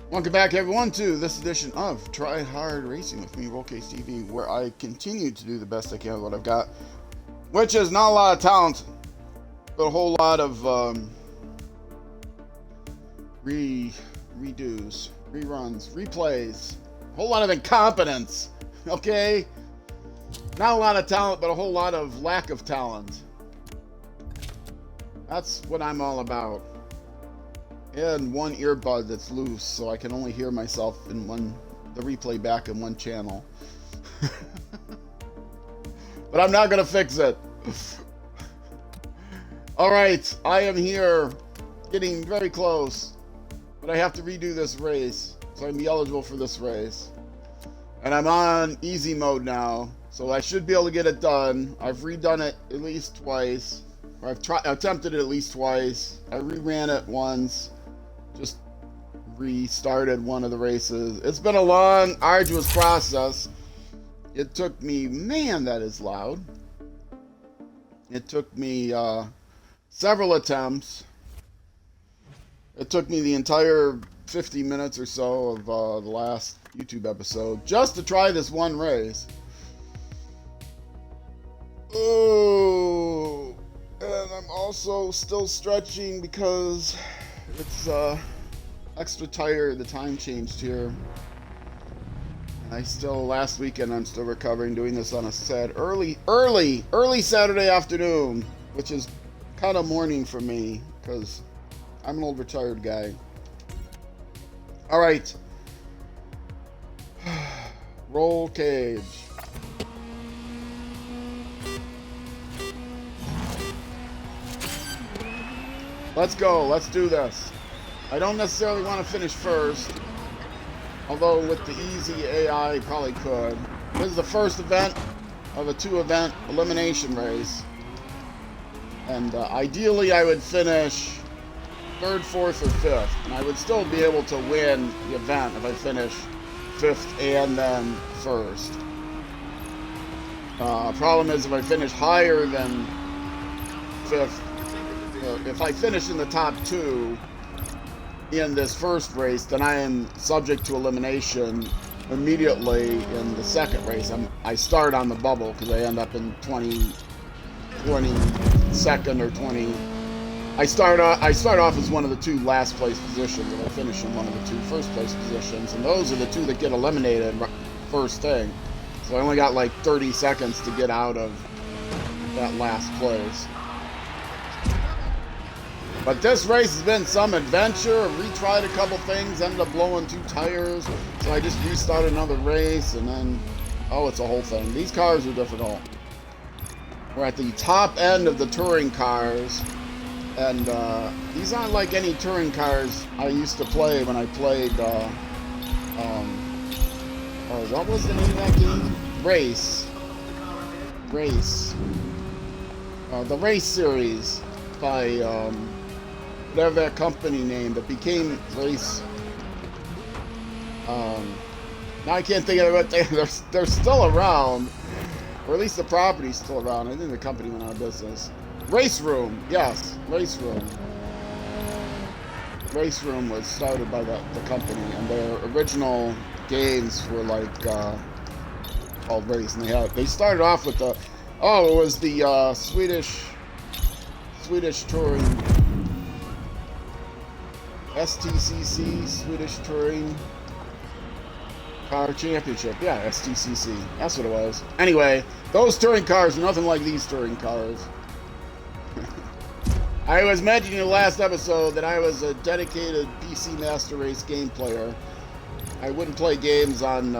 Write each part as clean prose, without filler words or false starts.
Welcome back, everyone, to this edition of Try Hard Racing with me, Rollcase TV, where I continue to do the best I can with what I've got, which is not a lot of talent, but a whole lot of redos, reruns, replays, a whole lot of incompetence. Okay, not a lot of talent, but a whole lot of lack of talent. That's what I'm all about. And one earbud that's loose, so I can only hear myself in the replay back in one channel. But I'm not gonna fix it. Alright, I am here, getting very close, but I have to redo this race, so I can be eligible for this race. And I'm on easy mode now, so I should be able to get it done. I've redone it at least twice, or I've attempted it at least twice. I reran it once. Just restarted one of the races. It's been a long, arduous process. It took me, man, that is loud. It took me several attempts. It took me the entire 50 minutes or so of the last YouTube episode just to try this one race. Oh, and I'm also still stretching because it's extra tired. The time changed here. Last weekend I'm still recovering, doing this on a early Saturday afternoon, which is kind of morning for me because I'm an old retired guy. All right. Roll cage. Let's go. Let's do this. I don't necessarily want to finish first, although with the easy AI, I probably could. This is the first event of a 2-event elimination race. And ideally, I would finish 3rd, 4th, or 5th. And I would still be able to win the event if I finish 5th and then 1st. Problem is, if I finish higher than 5th, if I finish in the top 2 in this first race, then I am subject to elimination immediately in the second race. I start on the bubble because I end up in 22nd or 20. I start off as one of the 2 last place positions, and I finish in one of the 2 first place positions, and those are the 2 that get eliminated first thing. So I only got like 30 seconds to get out of that last place. But this race has been some adventure. I retried a couple things, ended up blowing 2 tires, so I just restarted another race, and then, oh, it's a whole thing. These cars are difficult. We're at the top end of the touring cars, and these aren't like any touring cars I used to play when I played, what was the name of that game? Race. The Race series by, whatever that company name that became Race. Now I can't think of it. They're still around, or at least the property's still around. I think the company went out of business. Race Room, yes, Race Room. Race Room was started by the company, and their original games were like called Race, and they started off with it was the Swedish touring. STCC, Swedish Touring Car Championship. Yeah, STCC. That's what it was. Anyway, those touring cars are nothing like these touring cars. I was mentioning in the last episode that I was a dedicated PC Master Race game player. I wouldn't play games on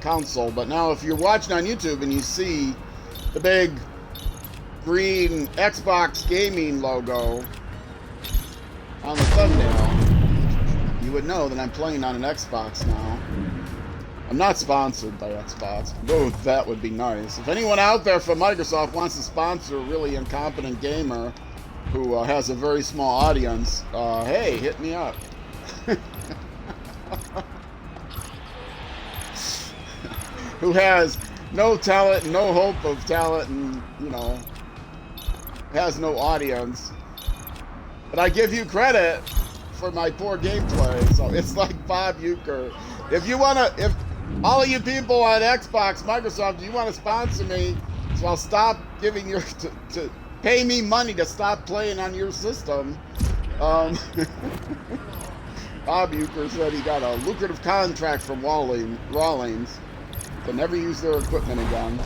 console, but now if you're watching on YouTube and you see the big green Xbox gaming logo on the thumbnail, you would know that I'm playing on an Xbox now. I'm not sponsored by Xbox, though that would be nice. If anyone out there from Microsoft wants to sponsor a really incompetent gamer who has a very small audience, hey, hit me up. Who has no talent, no hope of talent, and, has no audience. But I give you credit for my poor gameplay. So it's like Bob Euchre. If all of you people on Xbox, Microsoft, you want to sponsor me, so I'll stop giving to pay me money to stop playing on your system. Bob Euchre said he got a lucrative contract from Rawlings to never use their equipment again.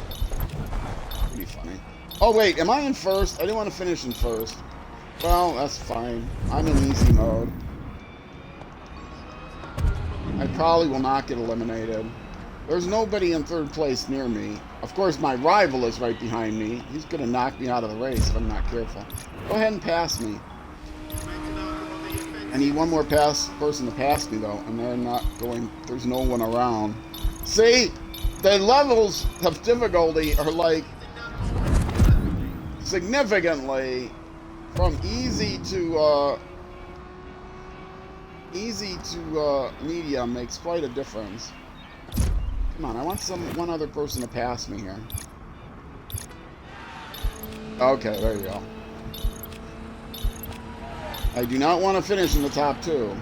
Pretty funny. Oh wait, am I in first? I didn't want to finish in first. Well, that's fine. I'm in easy mode. I probably will not get eliminated. There's nobody in third place near me. Of course, my rival is right behind me. He's going to knock me out of the race if I'm not careful. Go ahead and pass me. I need one more person to pass me, though, and they're not going. There's no one around. See? The levels of difficulty are, like, significantly from easy to medium makes quite a difference. Come on, I want one other person to pass me here. Okay, there you go. I do not want to finish in the top 2.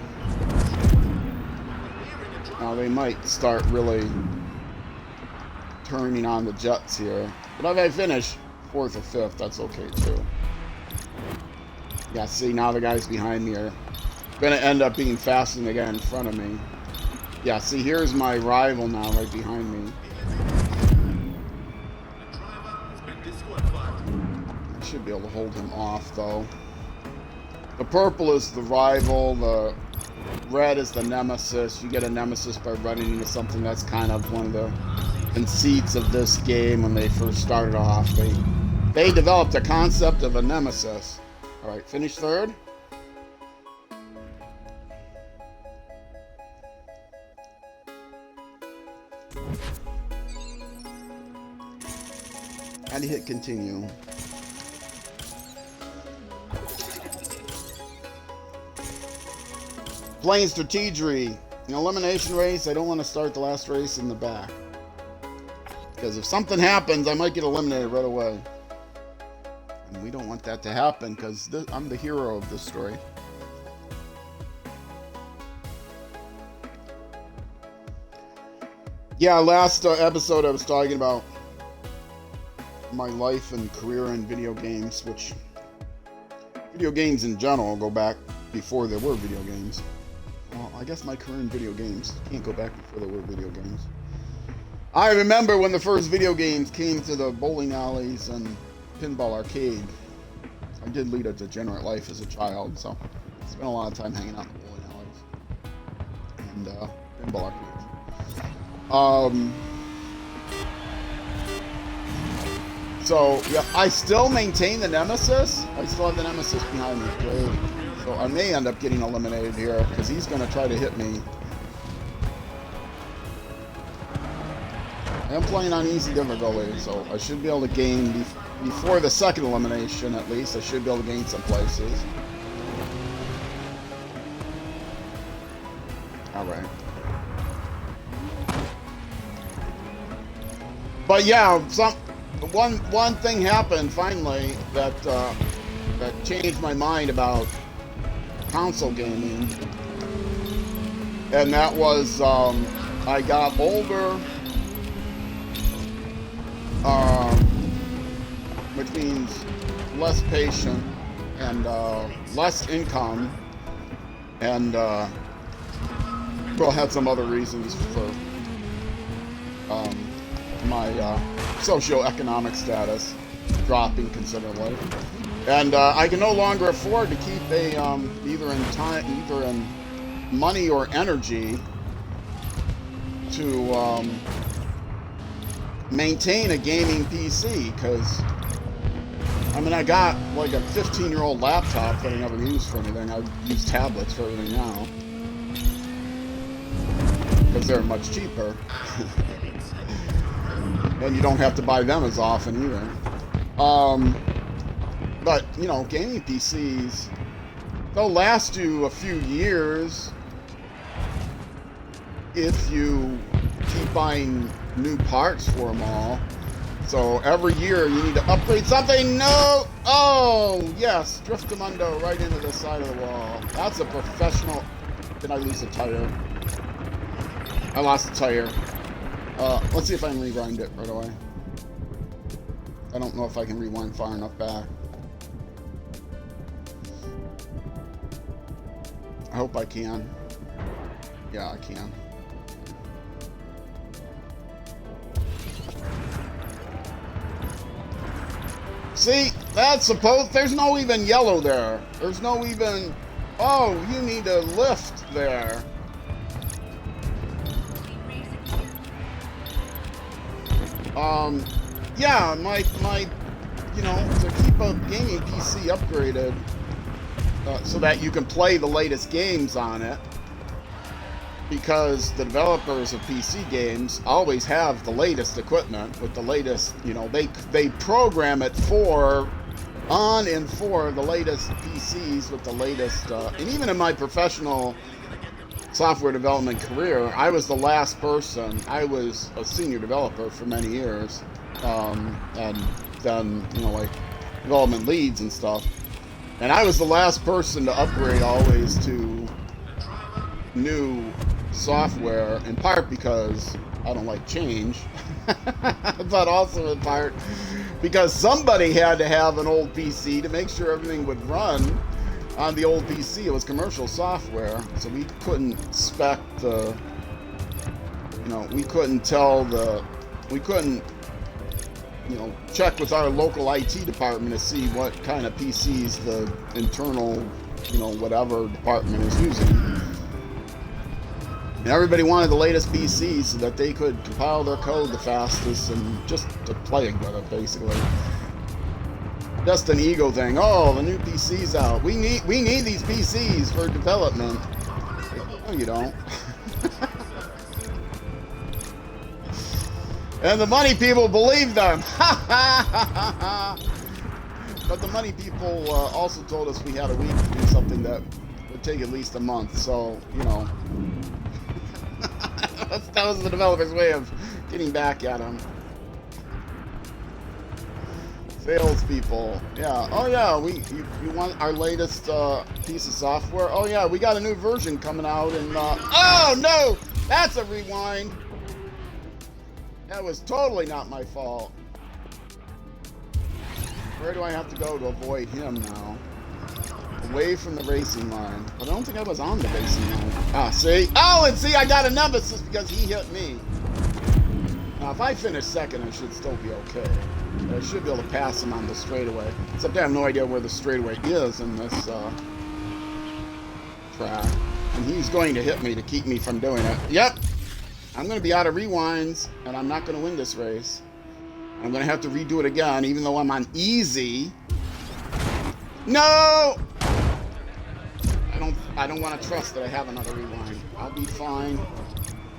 Now they might start really turning on the jets here. But if I finish 4th or 5th, that's okay too. Yeah, see, now the guys behind me are going to end up being faster than the guy in front of me. Yeah, see, here's my rival now right behind me. I should be able to hold him off, though. The purple is the rival, the red is the nemesis. You get a nemesis by running into something. That's kind of one of the conceits of this game when they first started off. They developed a concept of a nemesis. Alright, finish third. And hit continue. Playing strategery. An elimination race, I don't want to start the last race in the back. Because if something happens, I might get eliminated right away. And we don't want that to happen, because I'm the hero of this story. Yeah, last episode I was talking about my life and career in video games, which video games in general go back before there were video games. Well, I guess my career in video games can't go back before there were video games. I remember when the first video games came to the bowling alleys and pinball arcade. I did lead a degenerate life as a child, so I spent a lot of time hanging out in the bowling alleys and pinball arcades. So, yeah, I still maintain the nemesis. I still have the nemesis behind me. Great. So I may end up getting eliminated here, because he's going to try to hit me. I am playing on easy difficulty, so I should be able to gain, before the second elimination at least, I should be able to gain some places. Alright. But yeah, one thing happened finally that changed my mind about console gaming, and that was I got older, which means less patient and less income, and well, had some other reasons for my socioeconomic status dropping considerably, and I can no longer afford to keep a either in money or energy to maintain a gaming PC, because I mean, I got like a 15-year-old laptop that I never used for anything. I use tablets for everything now because they're much cheaper. And you don't have to buy them as often either. But, you know, gaming PCs, they'll last you a few years if you keep buying new parts for them all. So every year you need to upgrade something. No! Oh, yes. Driftamundo right into the side of the wall. That's a professional. Did I lose a tire? I lost a tire. Let's see if I can rewind it right away. I don't know if I can rewind far enough back. I hope I can. Yeah, I can. See, that's supposed... There's no even yellow there. There's no even... Oh, you need to lift there. Yeah, my, you know, to keep a gaming PC upgraded so that you can play the latest games on it, because the developers of PC games always have the latest equipment with the latest, you know, they program it for the latest PCs with the latest, and even in my professional software development career, I was the last person. I was a senior developer for many years, and then, you know, like development leads and stuff. And I was the last person to upgrade always to new software, in part because I don't like change, but also in part because somebody had to have an old PC to make sure everything would run on the old PC. It was commercial software, so we couldn't spec the, you know, we couldn't, you know, check with our local IT department to see what kind of PCs the internal, you know, whatever department is using. And everybody wanted the latest PCs so that they could compile their code the fastest and just to play with it, basically. Just an ego thing. Oh, the new PC's out. We need these PCs for development. No, you don't. And the money people believe them. But the money people also told us we had a week to do something that would take at least a month. So, you know, that was the developer's way of getting back at them. Salespeople, yeah. Oh yeah, you want our latest piece of software? Oh yeah, we got a new version coming out, and oh no, that's a rewind. That was totally not my fault. Where do I have to go to avoid him now? Away from the racing line. But I don't think I was on the racing line. Ah, see? Oh, and see, I got a nemesis because he hit me. Now, if I finish second, I should still be okay. But I should be able to pass him on the straightaway. Except I have no idea where the straightaway is in this track. And he's going to hit me to keep me from doing it. Yep! I'm going to be out of rewinds, and I'm not going to win this race. I'm going to have to redo it again, even though I'm on easy. No! I don't want to trust that I have another rewind. I'll be fine.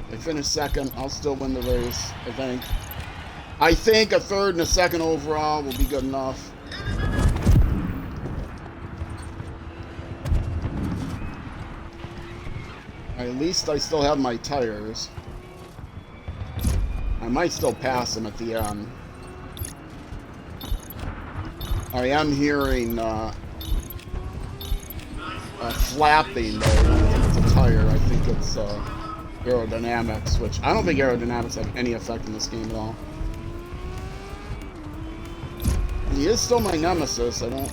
If I finish second, I'll still win the race, I think. I think a third and a second overall will be good enough. At least I still have my tires. I might still pass him at the end. I am hearing flapping though. I don't think it's a tire. I think it's aerodynamics, which I don't think aerodynamics have any effect in this game at all. He is still my nemesis. I don't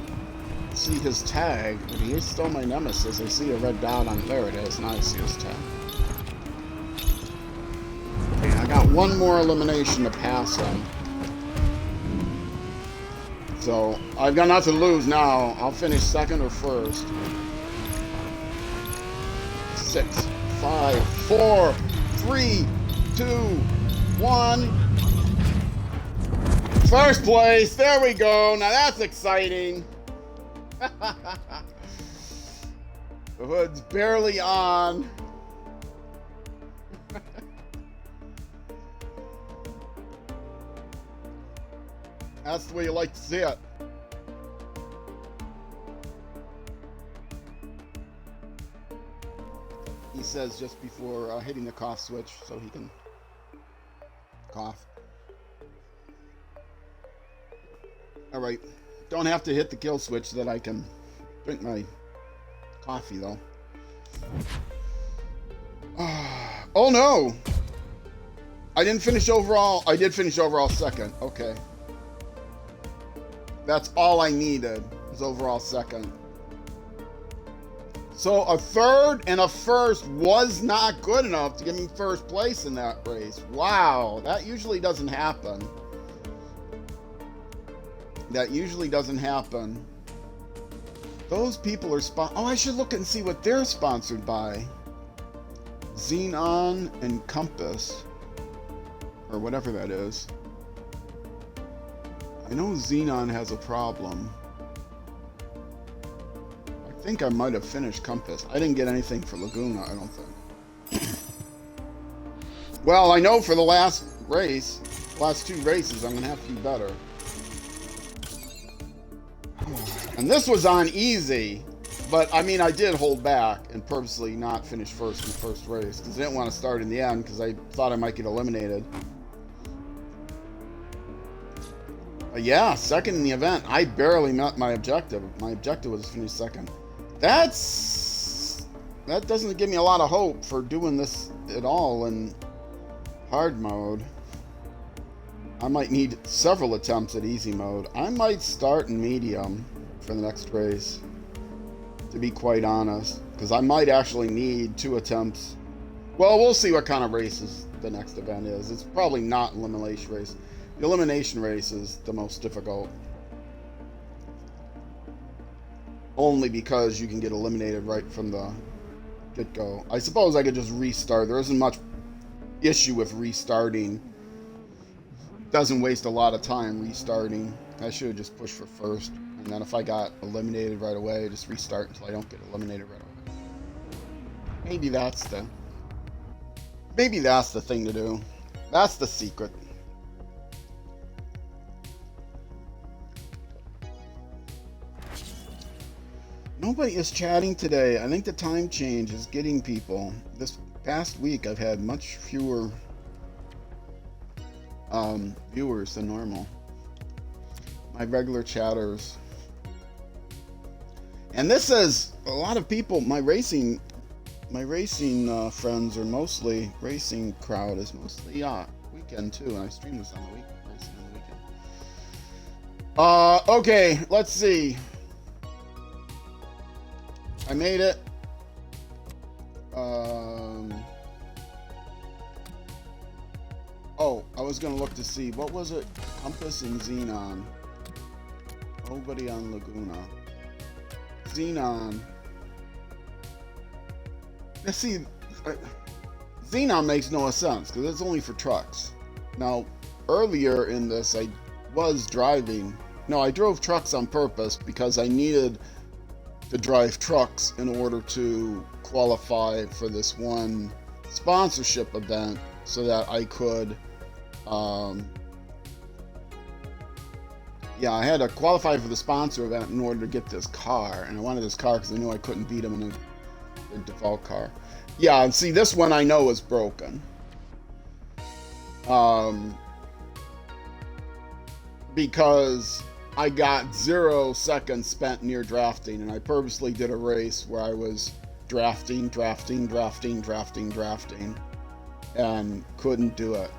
see his tag, but he is still my nemesis. I see a red dot on there. It is. Now I see his tag. Okay, I got one more elimination to pass him. So I've got nothing to lose now. I'll finish second or first. 6, 5, 4, 3, 2, 1. First place. There we go. Now that's exciting. The hood's barely on. That's the way you like to see it. He says just before hitting the cough switch so he can cough. All right. Don't have to hit the kill switch so that I can drink my coffee, though. Oh, no. I didn't finish overall. I did finish overall second. Okay. That's all I needed was overall second. So a third and a first was not good enough to give me first place in that race. Wow. That usually doesn't happen. That usually doesn't happen. Those people are oh, I should look and see what they're sponsored by. Xenon and Compass. Or whatever that is. I know Xenon has a problem. I think I might have finished Compass. I didn't get anything for Laguna, I don't think. Well, I know for the last race, last two races, I'm going to have to do better. And this was on easy, but I mean, I did hold back and purposely not finish first in the first race because I didn't want to start in the end because I thought I might get eliminated. But yeah, second in the event. I barely met my objective. My objective was to finish second. That doesn't give me a lot of hope for doing this at all in hard mode. I might need several attempts at easy mode. I might start in medium for the next race, to be quite honest, because I might actually need 2 attempts. Well, we'll see what kind of races the next event is. It's probably not an elimination race. The elimination race is the most difficult. Only because you can get eliminated right from the get-go. I suppose I could just restart. There isn't much issue with restarting. Doesn't waste a lot of time restarting. I should have just pushed for first. And then if I got eliminated right away, just restart until I don't get eliminated right away. Maybe that's the thing to do. That's the secret. Nobody is chatting today. I think the time change is getting people. This past week I've had much fewer viewers than normal. My regular chatters. And this is a lot of people. My racing friends are mostly, racing crowd is mostly weekend too, and I stream this on the week, racing on the weekend. Okay, let's see. I made it. Oh, I was gonna look to see, what was it? Compass and Xenon. Nobody on Laguna. Xenon. Let's see. Xenon makes no sense because it's only for trucks. Now, earlier in this, I was driving. No, I drove trucks on purpose because I needed to drive trucks in order to qualify for this one sponsorship event so that I could I had to qualify for the sponsor event in order to get this car, and I wanted this car because I knew I couldn't beat him in a default car. Yeah, and see, this one I know is broken. Because I got 0 seconds spent near drafting, and I purposely did a race where I was drafting, and couldn't do it.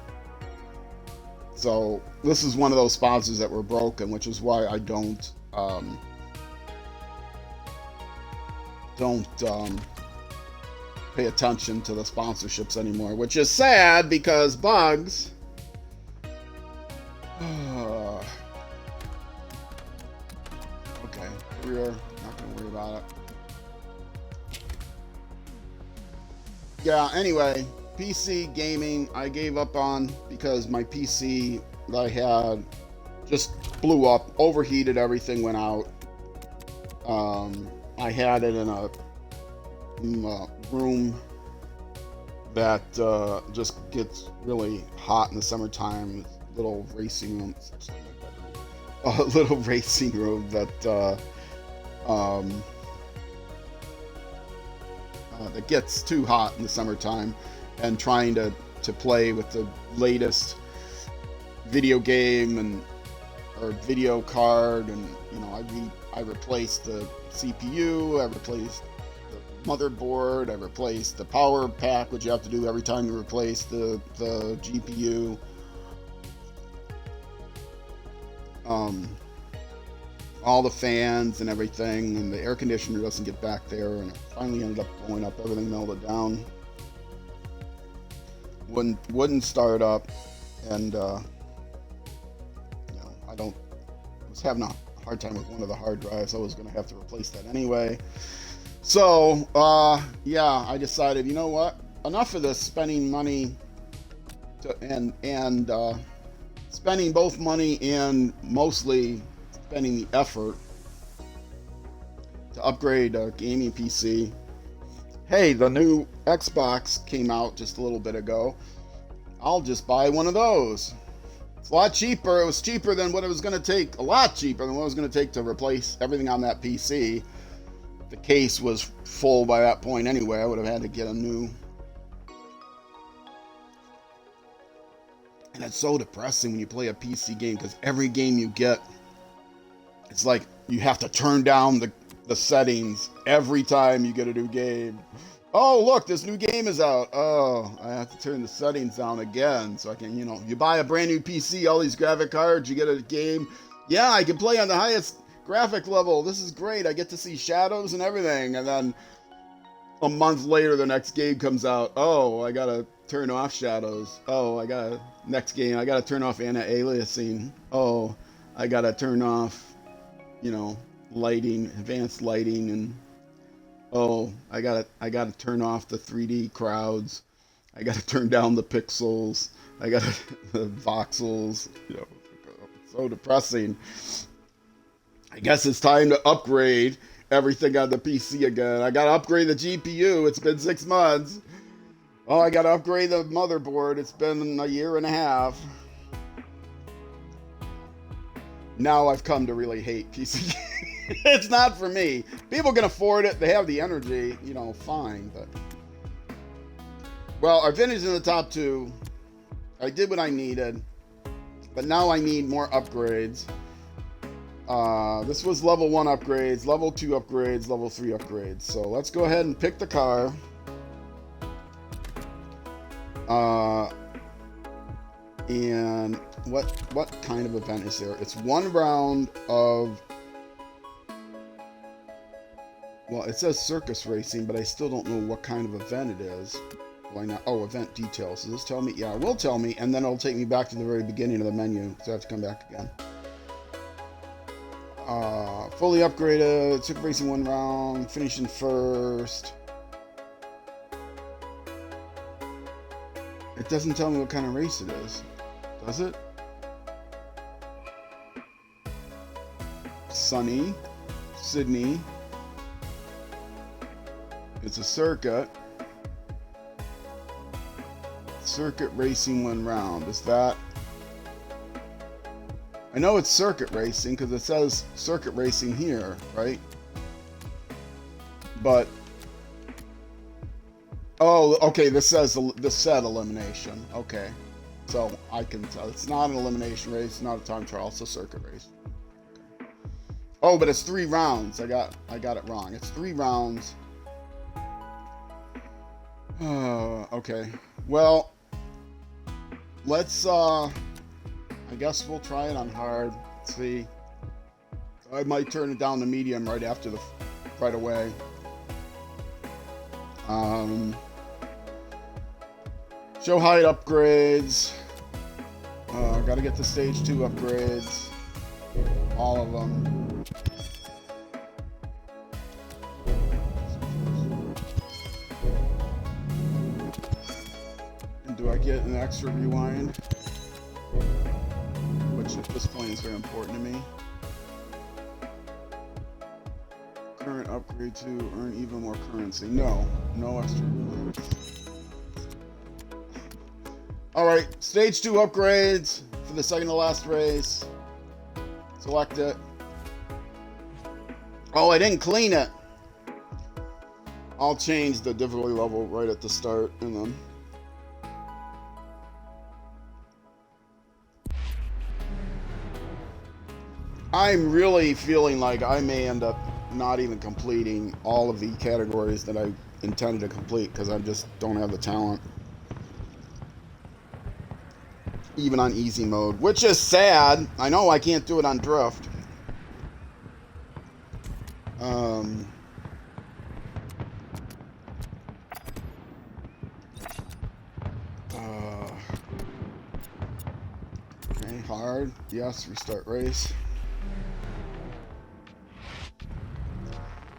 So this is one of those sponsors that were broken, which is why I don't pay attention to the sponsorships anymore, which is sad because bugs. Okay, career, not gonna worry about it. Yeah, anyway, PC gaming I gave up on because my PC that I had just blew up, overheated, everything went out. I had it in a room that just gets really hot in the summertime. Little racing room, a little racing room that that gets too hot in the summertime, and trying to play with the latest video game and or video card, and you know, I replaced the CPU, I replaced the motherboard, I replaced the power pack, which you have to do every time you replace the GPU. All the fans and everything, and the air conditioner doesn't get back there, and it finally ended up blowing up. Everything melted down. Wouldn't start up, and you know, I was having a hard time with one of the hard drives. I was going to have to replace that anyway. So yeah, I decided, you know what, enough of this spending money and spending both money and mostly spending the effort to upgrade a gaming PC. Hey, the new Xbox came out just a little bit ago. I'll just buy one of those. It's a lot cheaper. It was cheaper than what it was going to take. A lot cheaper than what it was going to take to replace everything on that PC. The case was full by that point anyway. I would have had to get a new. And it's so depressing when you play a PC game, because every game you get, it's like you have to turn down the settings every time you get a new game. Oh, look, this new game is out. Oh, I have to turn the settings down again so I can, you know, you buy a brand new PC, all these graphic cards, you get a game. Yeah, I can play on the highest graphic level. This is great. I get to see shadows and everything. And then a month later, the next game comes out. Oh, I got to turn off shadows. Oh, next game, I got to turn off anti-aliasing. Oh, I got to turn off, you know, lighting, advanced lighting, and oh, I gotta turn off the 3D crowds. I gotta turn down the pixels. I gotta the voxels. You know, it's so depressing. I guess it's time to upgrade everything on the PC again. I gotta upgrade the GPU. It's been 6 months. Oh, I gotta upgrade the motherboard. It's been a year and a half. Now I've come to really hate PC. It's not for me. People can afford it. They have the energy, you know, fine. But well, I finished in the top 2. I did what I needed, but now I need more upgrades. This was level 1 upgrades, level 2 upgrades, level 3 upgrades. So let's go ahead and pick the car. And what kind of event is there? It's 1 round of. Well, it says circus racing, but I still don't know what kind of event it is. Why not? Oh, event details. Does this tell me? Yeah, it will tell me, and then it'll take me back to the very beginning of the menu, so I have to come back again. Fully upgraded, circuit racing 1 round, finishing first. It doesn't tell me what kind of race it is. Does it? Sunny, Sydney. It's a circuit. Circuit racing 1 round. Is that? I know it's circuit racing because it says circuit racing here, right? But oh, okay. This says this said elimination. Okay, so I can tell it's not an elimination race, it's not a time trial. It's a circuit race. Okay. Oh, but it's 3 rounds. I got it wrong. It's 3 rounds. Okay. Well, let's, I guess we'll try it on hard. Let's see. I might turn it down to medium right away. Show height upgrades. Gotta get the stage 2 upgrades. All of them. Do I get an extra rewind? Which at this point is very important to me. Current upgrade to earn even more currency. No extra rewinds. Alright, stage 2 upgrades for the second to last race. Select it. Oh, I didn't clean it. I'll change the difficulty level right at the start and then. I'm really feeling like I may end up not even completing all of the categories that I intended to complete because I just don't have the talent. Even on easy mode, which is sad. I know I can't do it on drift. Okay, hard. Yes, restart race.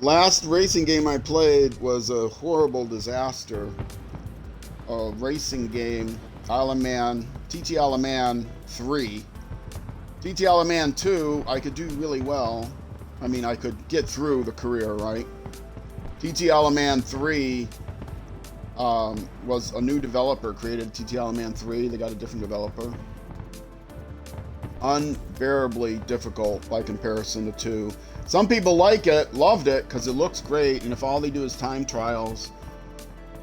Last racing game I played was a horrible disaster. A racing game, Isle of Man, TT Isle of Man 3. TT Isle of Man 2, I could do really well. I mean, I could get through the career, right? TT Isle of Man 3 was a new developer created TT Isle of Man 3. They got a different developer. Unbearably difficult by comparison to 2. Some people like it, loved it, because it looks great, and if all they do is time trials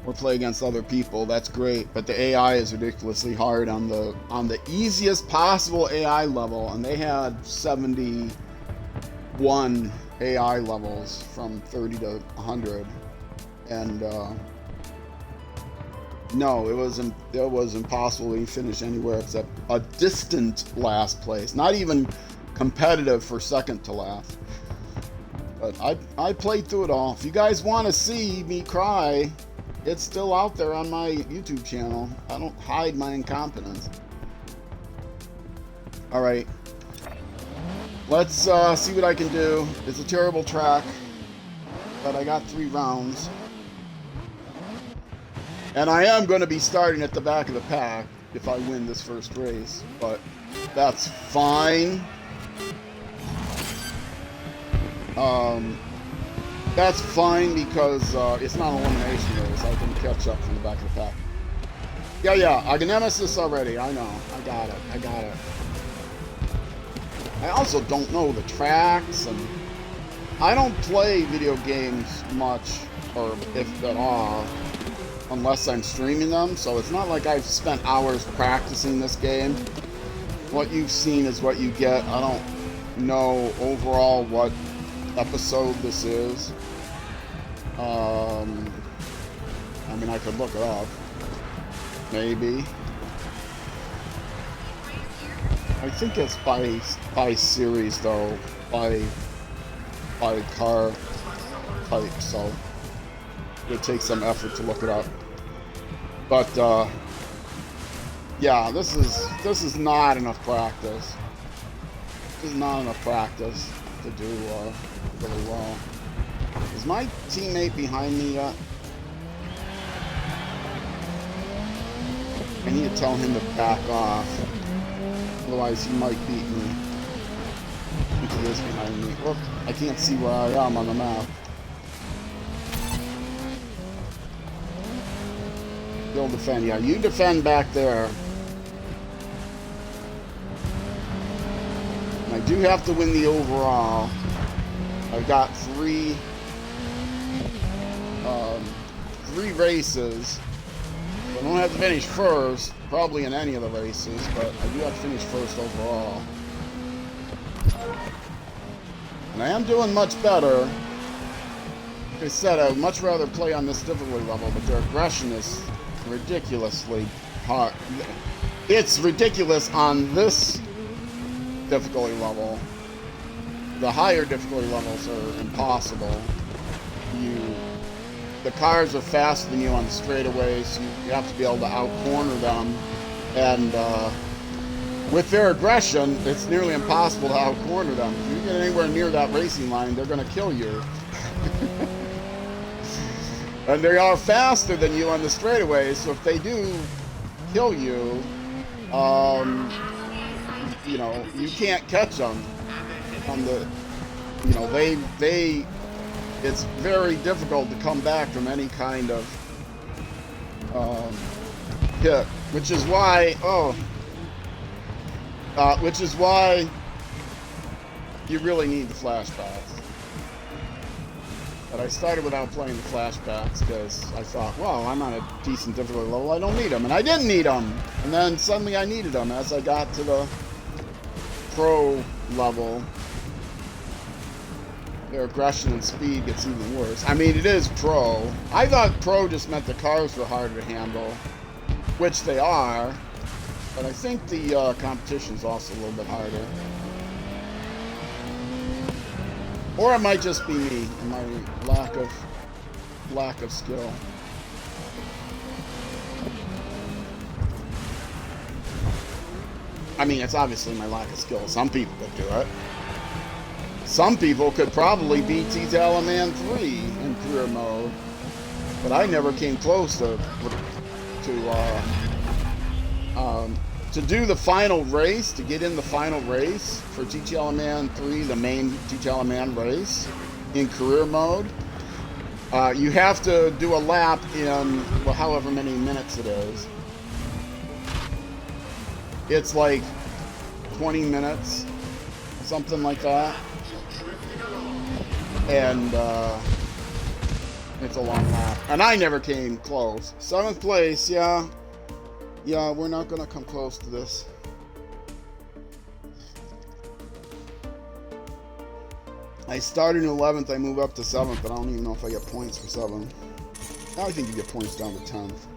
or play against other people, that's great. But the AI is ridiculously hard on the easiest possible AI level, and they had 71 AI levels from 30 to 100, and no, it was impossible to finish anywhere except a distant last place. Not even competitive for second to last. But I played through it all. If you guys want to see me cry, it's still out there on my YouTube channel. I don't hide my incompetence. All right. Let's see what I can do. It's a terrible track, but I got 3 rounds. And I am going to be starting at the back of the pack if I win this first race, but that's fine. That's fine because it's not an elimination race. I can catch up from the back of the pack. Yeah, I can nemesis already. I know. I got it. I also don't know the tracks, and I don't play video games much, or if at all, unless I'm streaming them, so it's not like I've spent hours practicing this game. What you've seen is what you get. I don't know overall what episode this is. I mean, I could look it up. Maybe. I think it's by series, though. By car type, so it takes some effort to look it up. But yeah, this is not enough practice. This is not enough practice to do really well. Is my teammate behind me yet? I need to tell him to back off. Otherwise he might beat me. I think he is behind me. Look, I can't see where I am on the map. He'll defend. Yeah, you defend back there. And I do have to win the overall. I've got three races. I don't have to finish first, probably in any of the races, but I do have to finish first overall. And I am doing much better. Like I said, I would much rather play on this difficulty level, but their aggression is ridiculously hard. It's ridiculous on this difficulty level. The higher difficulty levels are impossible. The cars are faster than you on the straightaways, so you have to be able to out-corner them. And with their aggression, it's nearly impossible to out-corner them. If you get anywhere near that racing line, they're going to kill you. And they are faster than you on the straightaways, so if they do kill you, you know, you can't catch them on the, you know, it's very difficult to come back from any kind of hit, which is why you really need the flashbacks. But I started without playing the flashbacks because I thought, well, I'm on a decent difficulty level, I don't need them, and I didn't need them, and then suddenly I needed them as I got to the pro level. their aggression and speed gets even worse. I mean, it is pro. I thought pro just meant the cars were harder to handle, which they are, but I think the competition is also a little bit harder. Or it might just be me and my lack of skill. I mean, it's obviously my lack of skill. Some people could do it. Some people could probably beat T-Talaman 3 in career mode, but I never came close to do the final race, to get in the final race for T-Talaman 3, the main T-Talaman race in career mode. You have to do a lap in, well, however many minutes it is. It's like 20 minutes, something like that. And it's a long lap. And I never came close. 7th place, yeah. Yeah, we're not going to come close to this. I started in 11th, I move up to 7th, but I don't even know if I get points for 7th. I think you get points down to 10th.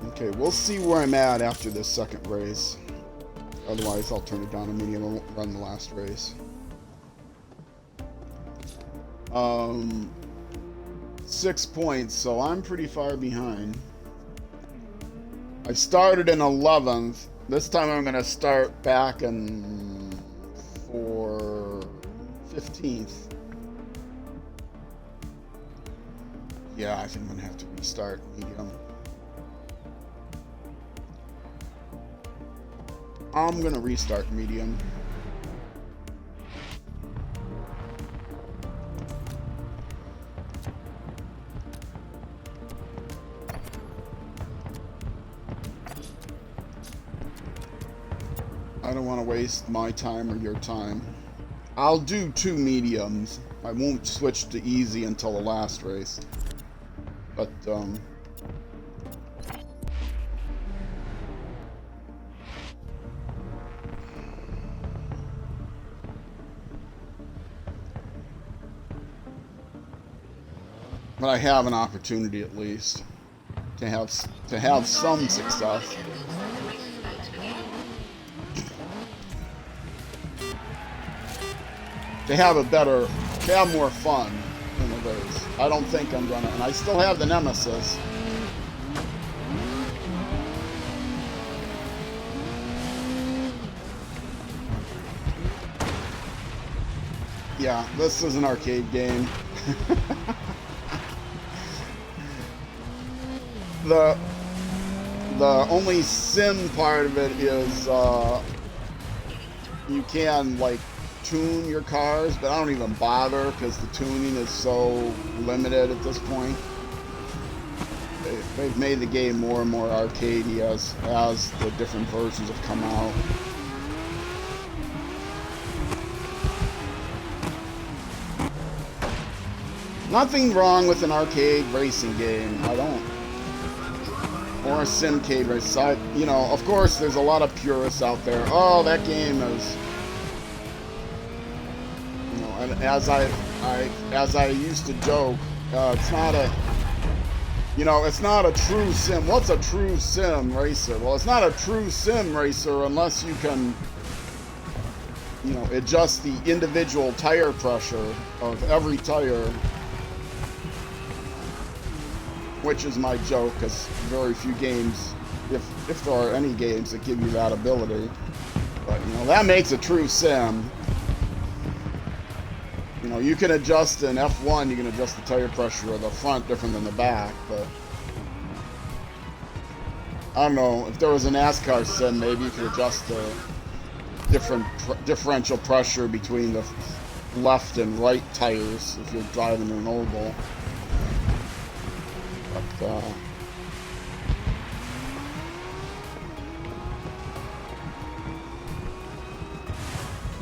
Okay, we'll see where I'm at after this second race. Otherwise, I'll turn it down to medium and run the last race. 6 points, so I'm pretty far behind. I started in 11th. This time I'm going to start back in for 15th. Yeah, I think I'm going to have to restart medium. I'm going to restart medium. I don't want to waste my time or your time. I'll do 2 mediums. I won't switch to easy until the last race. But, I have an opportunity at least to have some success. To have more fun in the race. I don't think I'm gonna, and I still have the Nemesis. Yeah, this is an arcade game. The only sim part of it is you can like tune your cars, but I don't even bother because the tuning is so limited at this point. They've made the game more and more arcadey as the different versions have come out. Nothing wrong with an arcade racing game. I don't. Or a sim-cade race. You know, of course, there's a lot of purists out there. Oh, that game is. You know, and as I used to joke, it's not a. You know, it's not a true sim. What's a true sim racer? Well, it's not a true sim racer unless you can, you know, adjust the individual tire pressure of every tire. Which is my joke, because very few games, if there are any games that give you that ability. But, you know, that makes a true sim. You know, you can adjust in F1, you can adjust the tire pressure of the front different than the back, but I don't know, if there was a NASCAR sim, maybe you could adjust the differential pressure between the left and right tires if you're driving an oval. But,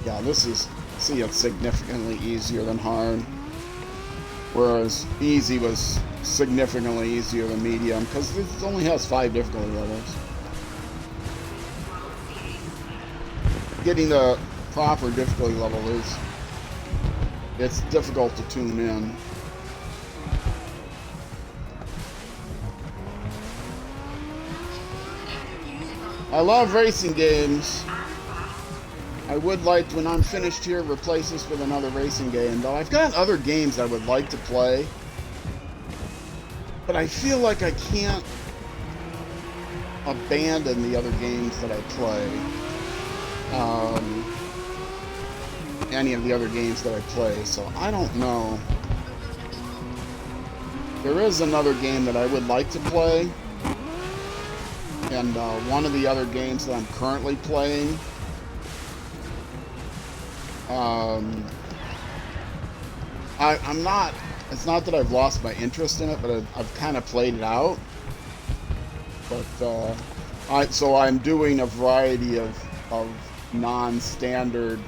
yeah, this is, see, it's significantly easier than hard, whereas easy was significantly easier than medium, because it only has 5 difficulty levels. Getting the proper difficulty level is, it's difficult to tune in. I love racing games. I would like, when I'm finished here, replace this with another racing game, though I've got other games I would like to play, but I feel like I can't abandon the other games that I play. Any of the other games that I play, so I don't know. There is another game that I would like to play, and one of the other games that I'm currently playing, I'm not, it's not that I've lost my interest in it, but I've kind of played it out. But so I'm doing a variety of non-standard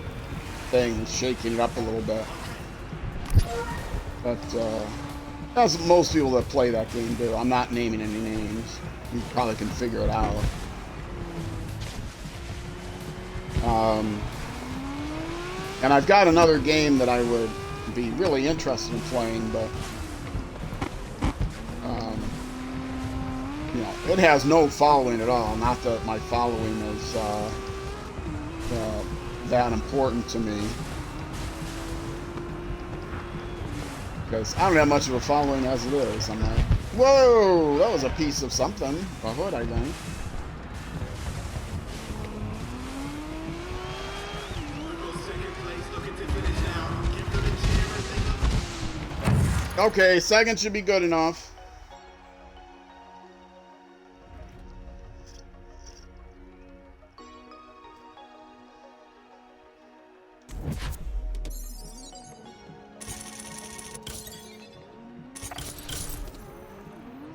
things, shaking it up a little bit. But as most people that play that game do, I'm not naming any names. You probably can figure it out. And I've got another game that I would be really interested in playing, but you know, it has no following at all. Not that my following is that important to me, because I don't have much of a following as it is. I'm like, whoa, that was a piece of something, a hood, I think. Okay, second should be good enough.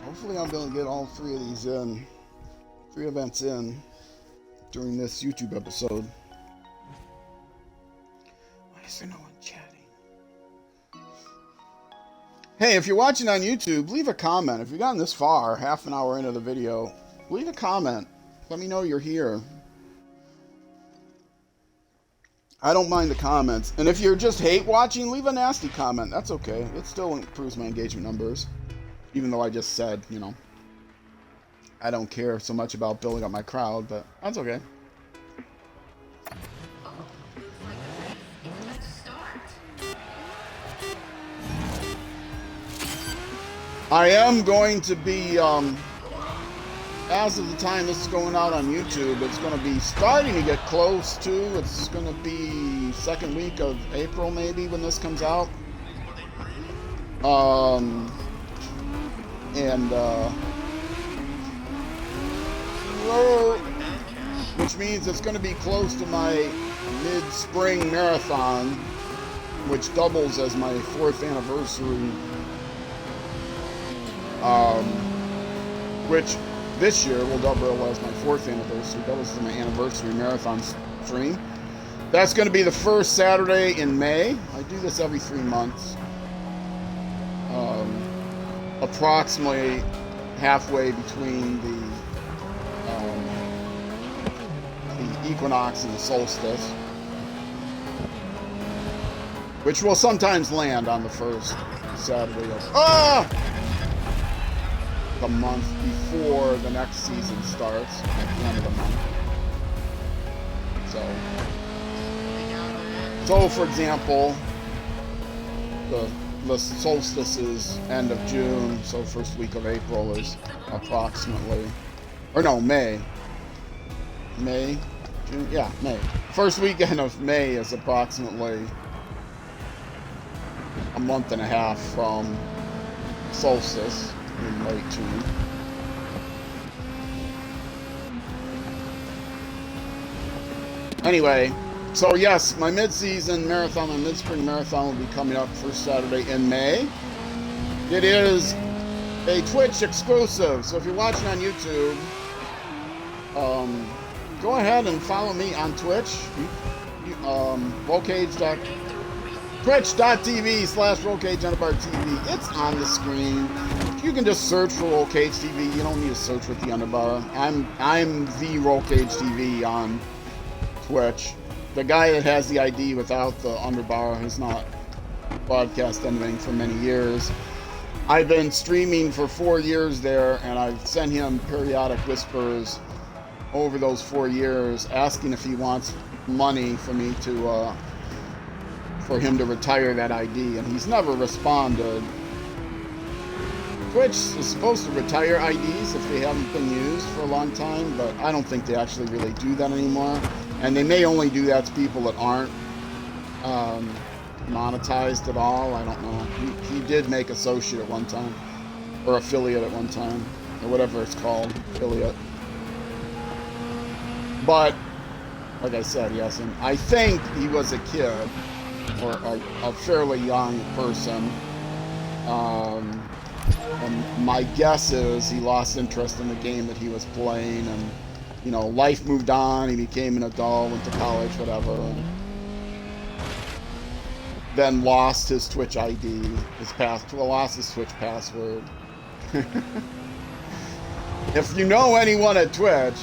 Hopefully I'm going to get all three of these in, 3 events in, during this YouTube episode. Why is there no one chatting? Hey, if you're watching on YouTube, leave a comment. If you've gotten this far, half an hour into the video, leave a comment. Let me know you're here. I don't mind the comments. And if you're just hate watching, leave a nasty comment. That's okay. It still improves my engagement numbers. Even though I just said, you know, I don't care so much about building up my crowd, but that's okay. I am going to be, as of the time this is going out on YouTube, it's going to be starting to get close to, it's going to be second week of April maybe when this comes out. Which means it's going to be close to my mid-spring marathon, which doubles as my 4th anniversary. Which this year will double as my 4th anniversary. That was my anniversary marathon stream. That's going to be the first Saturday in May. I do this every 3 months. Approximately halfway between the equinox and the solstice, which will sometimes land on the first Saturday of the month before the next season starts, at the end of the month. So for example, the solstice is end of June, so first week of April is approximately, or no, May, June, yeah, May. First weekend of May is approximately a month and a half from solstice in late June. Anyway, so yes, my mid-season marathon, my mid-spring marathon will be coming up first Saturday in May. It is a Twitch exclusive, so if you're watching on YouTube, go ahead and follow me on Twitch. Twitch.tv/RollCage_TV. It's on the screen. You can just search for Roll Cage TV. You don't need to search with the underbar. I'm the Roll Cage TV on Twitch. the guy that has the ID without the underbar has not broadcast anything for many years. I've been streaming for 4 years there, and I've sent him periodic whispers over those 4 years, asking if he wants money for me to, for him to retire that ID, and he's never responded. Twitch is supposed to retire IDs if they haven't been used for a long time, but I don't think they actually really do that anymore. And they may only do that to people that aren't monetized at all. I don't know. He did make associate at one time, or affiliate at one time, or whatever it's called, affiliate. But like I said, yes, and I think he was a kid or a fairly young person. And my guess is he lost interest in the game that he was playing, and you know, life moved on. He became an adult, went to college, whatever, and then lost his Twitch ID, lost his Twitch password. If you know anyone at Twitch,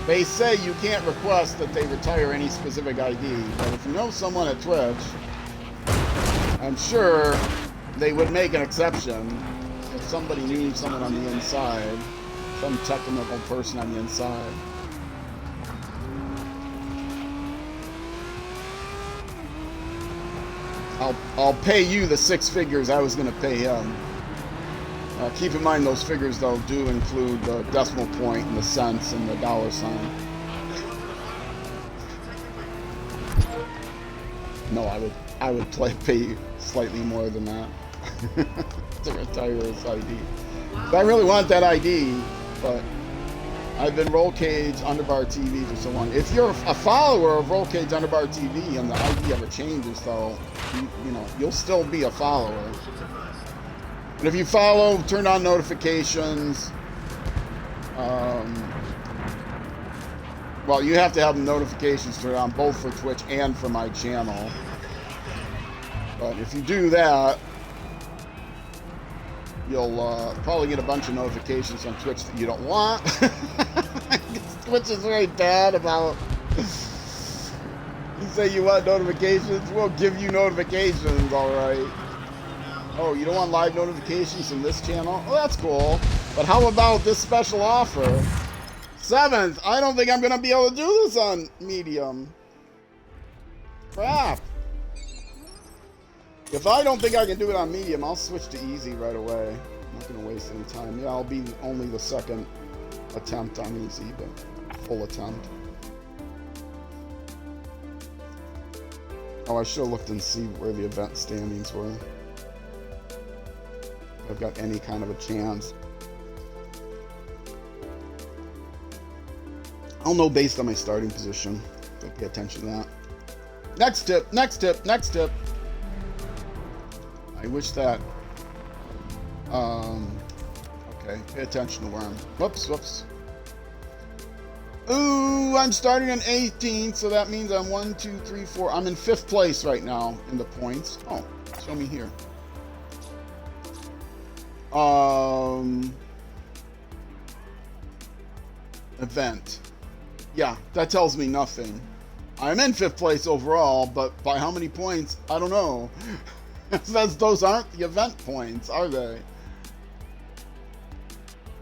they say you can't request that they retire any specific ID, but if you know someone at Twitch, I'm sure they would make an exception if somebody knew someone on the inside, some technical person on the inside. I'll pay you the 6 figures I was going to pay him. Keep in mind those figures, though, do include the decimal point and the cents and the dollar sign. No, I would pay slightly more than that to retire his ID. I really want that ID, but I've been Roll Cage Underbar TV for so long. If you're a follower of Roll Cage Underbar TV and the ID ever changes, though, you know, you'll still be a follower. And if you follow, turn on notifications. Well, you have to have notifications turned on both for Twitch and for my channel. But if you do that, you'll probably get a bunch of notifications on Twitch that you don't want. Twitch is very bad about... You say you want notifications, we'll give you notifications, alright. Oh, you don't want live notifications from this channel? Oh, that's cool. But how about this special offer? 7th, I don't think I'm going to be able to do this on Medium. Crap. If I don't think I can do it on Medium, I'll switch to Easy right away. I'm not going to waste any time. Yeah, I'll be only the second attempt on Easy, but full attempt. Oh, I should have looked and see where the event standings were. If I've got any kind of a chance. I'll know based on my starting position. So pay attention to that. Next tip, next tip, next tip. I wish that... okay, pay attention to where I'm... Whoops. Ooh, I'm starting on 18th, so that means I'm 1, 2, 3, 4. I'm in 5th place right now in the points. Oh, show me here. Event. Yeah, that tells me nothing. I'm in 5th place overall, but by how many points? I don't know. Those aren't the event points, are they?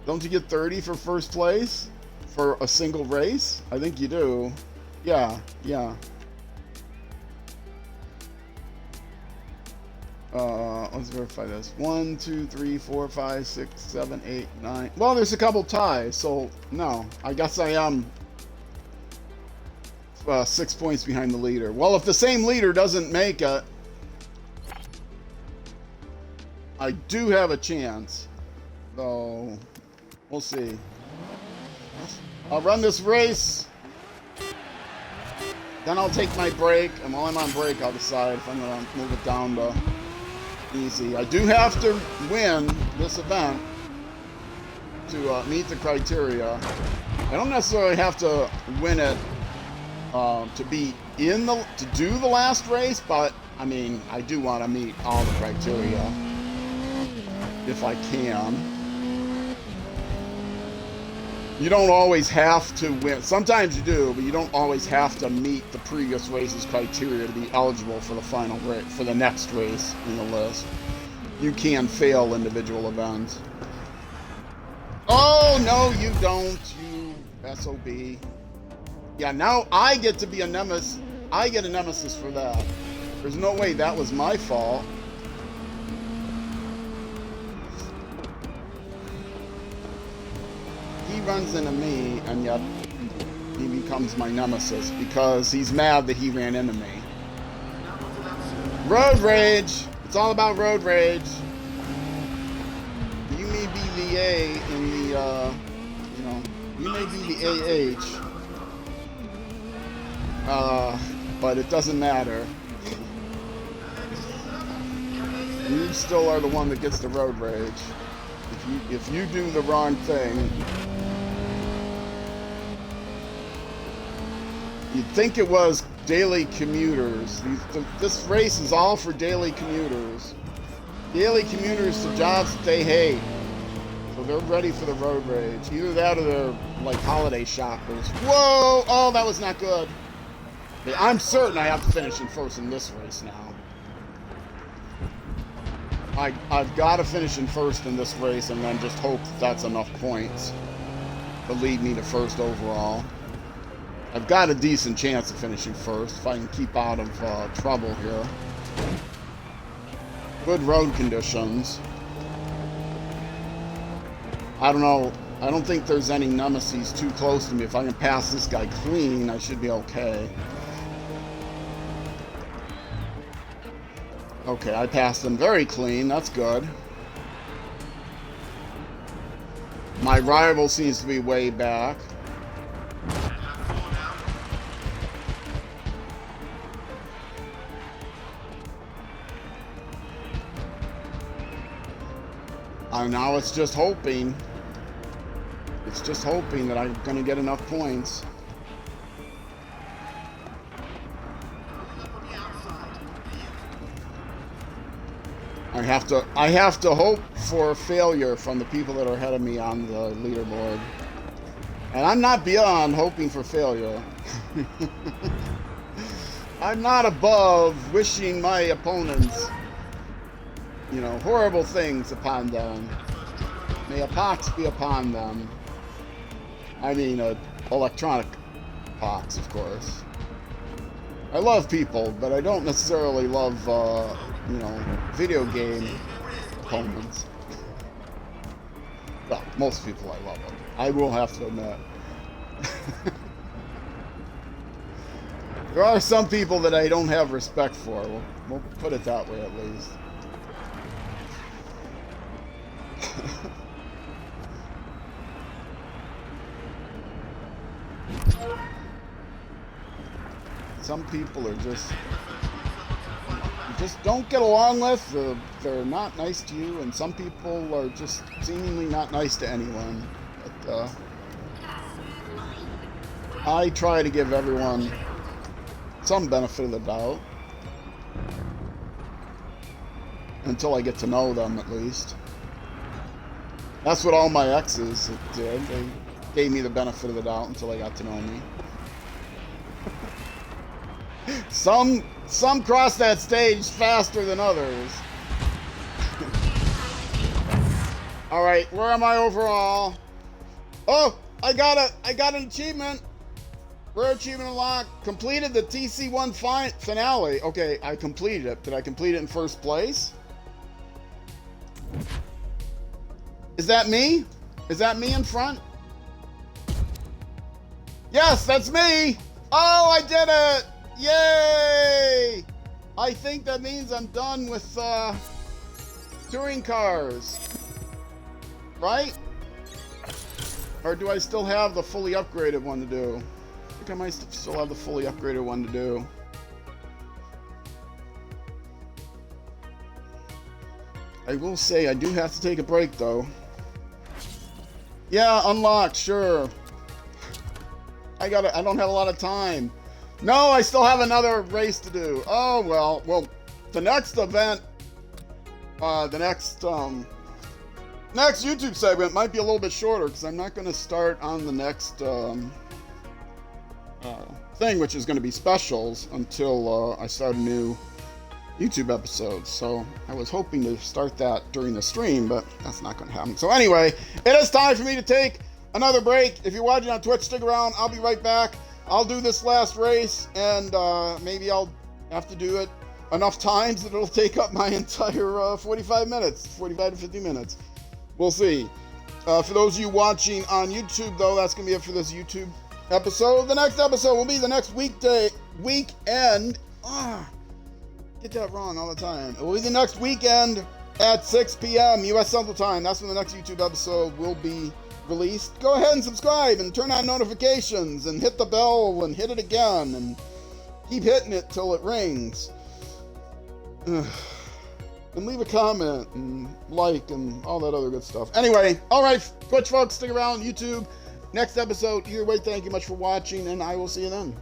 Don't you get 30 for first place? For a single race? I think you do. Yeah. Let's verify this. 1, 2, 3, 4, 5, 6, 7, 8, 9. Well, there's a couple ties, so no. I guess I am 6 points behind the leader. Well, if the same leader doesn't make it, I do have a chance. Though, we'll see. I'll run this race. Then I'll take my break, and while I'm on break, I'll decide if I'm going to move it down to easy. I do have to win this event to meet the criteria. I don't necessarily have to win it to be in the to do the last race, but I mean, I do want to meet all the criteria if I can. You don't always have to win. Sometimes you do, but you don't always have to meet the previous race's criteria to be eligible for the final race, for the next race in the list. You can fail individual events. Oh, no, you don't, you SOB. Yeah, now I get to be a nemesis. I get a nemesis for that. There's no way that was my fault. He runs into me, and yet he becomes my nemesis because he's mad that he ran into me. Road rage. It's all about road rage. You may be the A in the, you may be the AH. But it doesn't matter. You still are the one that gets the road rage. If you do the wrong thing, you'd think it was daily commuters. This race is all for daily commuters. Daily commuters to jobs that they hate. So they're ready for the road rage. Either that or they're like holiday shoppers. Whoa! Oh, that was not good. I'm certain I have to finish in first in this race now. I've got to finish in first in this race and then just hope that's enough points to lead me to first overall. I've got a decent chance of finishing first if I can keep out of trouble here. Good road conditions. I don't know. I don't think there's any nemesis too close to me. If I can pass this guy clean, I should be okay. Okay, I passed him very clean. That's good. My rival seems to be way back. Now it's just hoping. It's just hoping that I'm going to get enough points. I have to hope for failure from the people that are ahead of me on the leaderboard. And I'm not beyond hoping for failure. I'm not above wishing my opponents, horrible things upon them. May a pox be upon them. I mean, electronic pox, of course. I love people, but I don't necessarily love, video game opponents. Well, most people I love them. I will have to admit. There are some people that I don't have respect for. We'll put it that way, at least. Some people are just don't get along with. They're not nice to you, and some people are just seemingly not nice to anyone. But I try to give everyone some benefit of the doubt until I get to know them, at least. That's what all my exes did. They gave me the benefit of the doubt until they got to know me. Some cross that stage faster than others. All right, where am I overall? Oh, I got an achievement. Rare achievement unlocked. Completed the TC1 finale. Okay, I completed it. Did I complete it in first place? Is that me? Is that me in front? Yes, that's me. Oh, I did it. Yay! I think that means I'm done with touring cars. Right? Or do I still have the fully upgraded one to do? I think I might still have the fully upgraded one to do. I will say I do have to take a break though. Yeah, unlocked, sure. I don't have a lot of time. No, I still have another race to do. Oh, well, the next event, the next Next YouTube segment might be a little bit shorter because I'm not going to start on the next thing, which is going to be specials, until I start a new YouTube episode. So I was hoping to start that during the stream, but that's not going to happen. So anyway, it is time for me to take another break. If you're watching on Twitch, stick around. I'll be right back. I'll do this last race, and maybe I'll have to do it enough times that it'll take up my entire 45 minutes, 45 to 50 minutes. We'll see. For those of you watching on YouTube, though, that's going to be it for this YouTube episode. The next episode will be the next weekend. Get that wrong all the time. It will be the next weekend at 6 p.m. U.S. Central Time. That's when the next YouTube episode will be released. Go ahead and subscribe and turn on notifications and hit the bell and hit it again and keep hitting it till it rings. And leave a comment and like and all that other good stuff. Anyway, all right, Twitch folks, stick around. YouTube, next episode. Either way, thank you much for watching, and I will see you then.